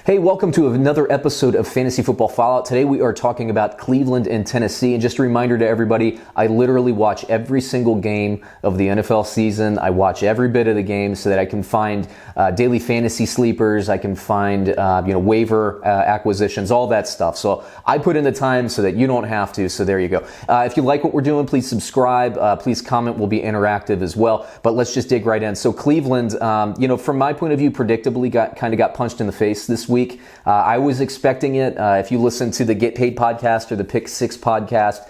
Hey, welcome to another episode of Fantasy Football Fallout. Today we are talking about Cleveland and Tennessee. And just a reminder to everybody, I literally watch every single game of the NFL season. I watch every bit of the game so that I can find daily fantasy sleepers. I can find waiver acquisitions, all that stuff. So I put in the time so that you don't have to. So there you go. If you like what we're doing, please subscribe. Please comment. We'll be interactive as well. But let's just dig right in. So Cleveland, from my point of view, predictably got punched in the face this week. I was expecting it. If you listen to the Get Paid podcast or the Pick Six podcast,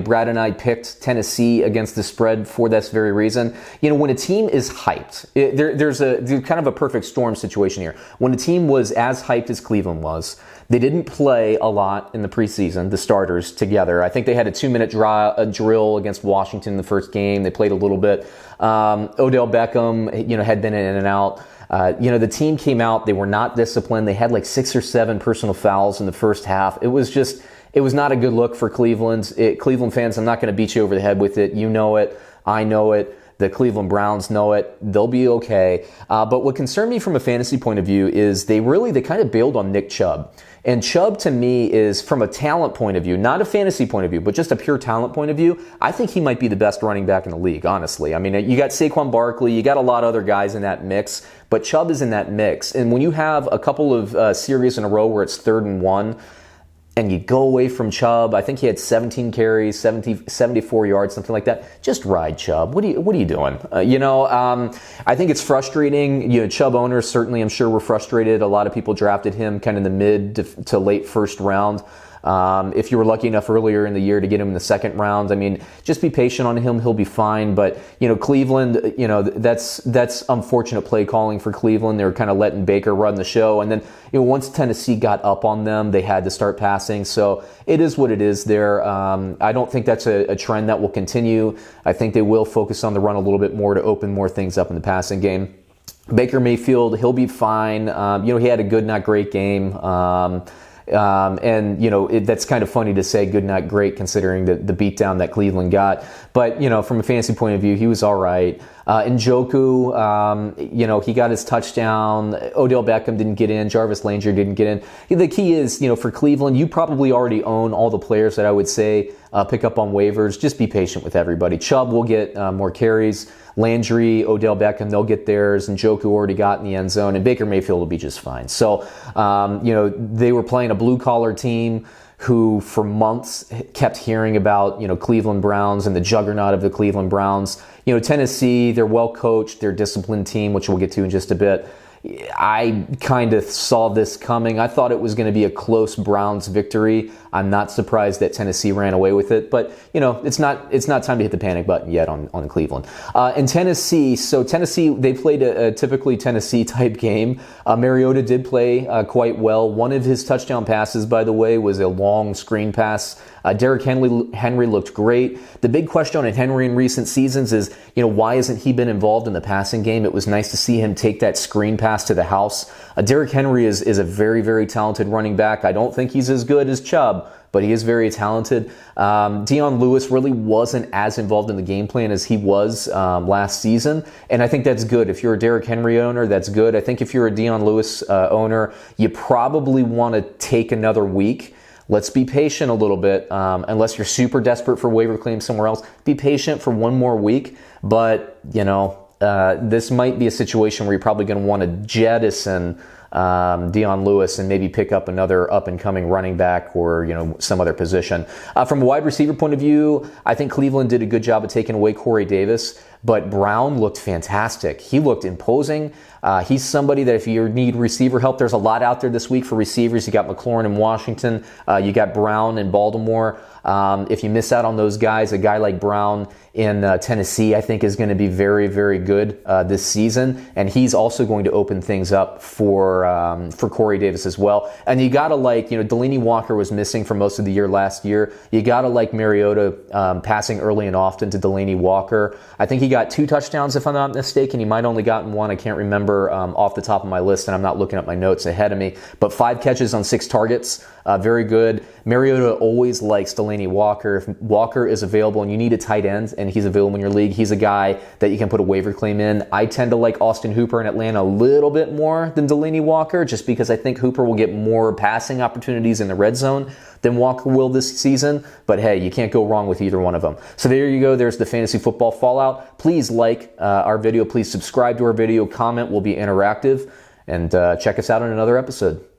Brad and I picked Tennessee against the spread for this very reason. When a team is hyped, there's kind of a perfect storm situation here. When a team was as hyped as Cleveland was, they didn't play a lot in the preseason, the starters together. I think they had a 2-minute drill against Washington in the first game. They played a little bit. Odell Beckham, had been in and out. The team came out. They were not disciplined. They had like 6 or 7 personal fouls in the first half. It was not a good look for Cleveland. Cleveland fans, I'm not going to beat you over the head with it. You know it. I know it. The Cleveland Browns know it. They'll be okay. But what concerned me from a fantasy point of view is they kind of bailed on Nick Chubb. And Chubb, to me, is from a talent point of view, not a fantasy point of view, but just a pure talent point of view, I think he might be the best running back in the league, honestly. I mean, you got Saquon Barkley, you got a lot of other guys in that mix, but Chubb is in that mix. And when you have a couple of series in a row where it's 3rd and 1, and you go away from Chubb, I think he had 17 carries, 74 yards, something like that. Just ride Chubb. What are you doing? I think it's frustrating. Chubb owners certainly, I'm sure, were frustrated. A lot of people drafted him kind of in the mid to late first round. If you were lucky enough earlier in the year to get him in the second round, I mean, just be patient on him. He'll be fine. But, Cleveland, that's unfortunate play calling for Cleveland. They were kind of letting Baker run the show. And then, once Tennessee got up on them, they had to start passing. So it is what it is there. I don't think that's a trend that will continue. I think they will focus on the run a little bit more to open more things up in the passing game. Baker Mayfield, he'll be fine. He had a good, not great game. That's kind of funny to say good, not great, considering the beatdown that Cleveland got. But, from a fantasy point of view, he was all right. Njoku, he got his touchdown. Odell Beckham didn't get in. Jarvis Landry didn't get in. The key is, for Cleveland, you probably already own all the players that I would say pick up on waivers. Just be patient with everybody. Chubb will get more carries. Landry, Odell Beckham, they'll get theirs. And Njoku already got in the end zone. And Baker Mayfield will be just fine. So, they were playing a blue-collar team who for months kept hearing about, Cleveland Browns and the juggernaut of the Cleveland Browns. Tennessee, they're well-coached, they're a disciplined team, which we'll get to in just a bit. I kind of saw this coming. I thought it was going to be a close Browns victory. I'm not surprised that Tennessee ran away with it, but it's not time to hit the panic button yet on Cleveland. In Tennessee, they played a typically Tennessee type game. Mariota did play quite well. One of his touchdown passes, by the way, was a long screen pass. Derrick Henry looked great. The big question on Henry in recent seasons is, why hasn't he been involved in the passing game? It was nice to see him take that screen pass to the house. Derrick Henry is a very, very talented running back. I don't think he's as good as Chubb, but he is very talented. Dion Lewis really wasn't as involved in the game plan as he was last season, and I think that's good. If you're a Derrick Henry owner, that's good. I think if you're a Dion Lewis owner, you probably want to take another week. Let's be patient a little bit. Unless you're super desperate for waiver claims somewhere else, be patient for one more week. But, this might be a situation where you're probably going to want to jettison Dion Lewis and maybe pick up another up-and-coming running back or, some other position. From a wide receiver point of view, I think Cleveland did a good job of taking away Corey Davis, but Brown looked fantastic. He looked imposing. He's somebody that if you need receiver help, there's a lot out there this week for receivers. You got McLaurin in Washington. You got Brown in Baltimore. If you miss out on those guys, a guy like Brown in Tennessee, I think, is going to be very, very good this season. And he's also going to open things up for Corey Davis as well. And you got to Delanie Walker was missing for most of the year last year. You got to Mariota passing early and often to Delanie Walker. I think he got 2 touchdowns, if I'm not mistaken. He might only gotten 1. I can't remember off the top of my list, and I'm not looking at my notes ahead of me. But 5 catches on 6 targets. very good. Mariota always likes Delanie Walker. If Walker is available and you need a tight end and he's available in your league, he's a guy that you can put a waiver claim in. I tend to like Austin Hooper in Atlanta a little bit more than Delanie Walker, just because I think Hooper will get more passing opportunities in the red zone than Walker will this season. But hey, you can't go wrong with either one of them. So there you go. There's the fantasy football fallout. Please like our video. Please subscribe to our video. Comment. We'll be interactive. And check us out on another episode.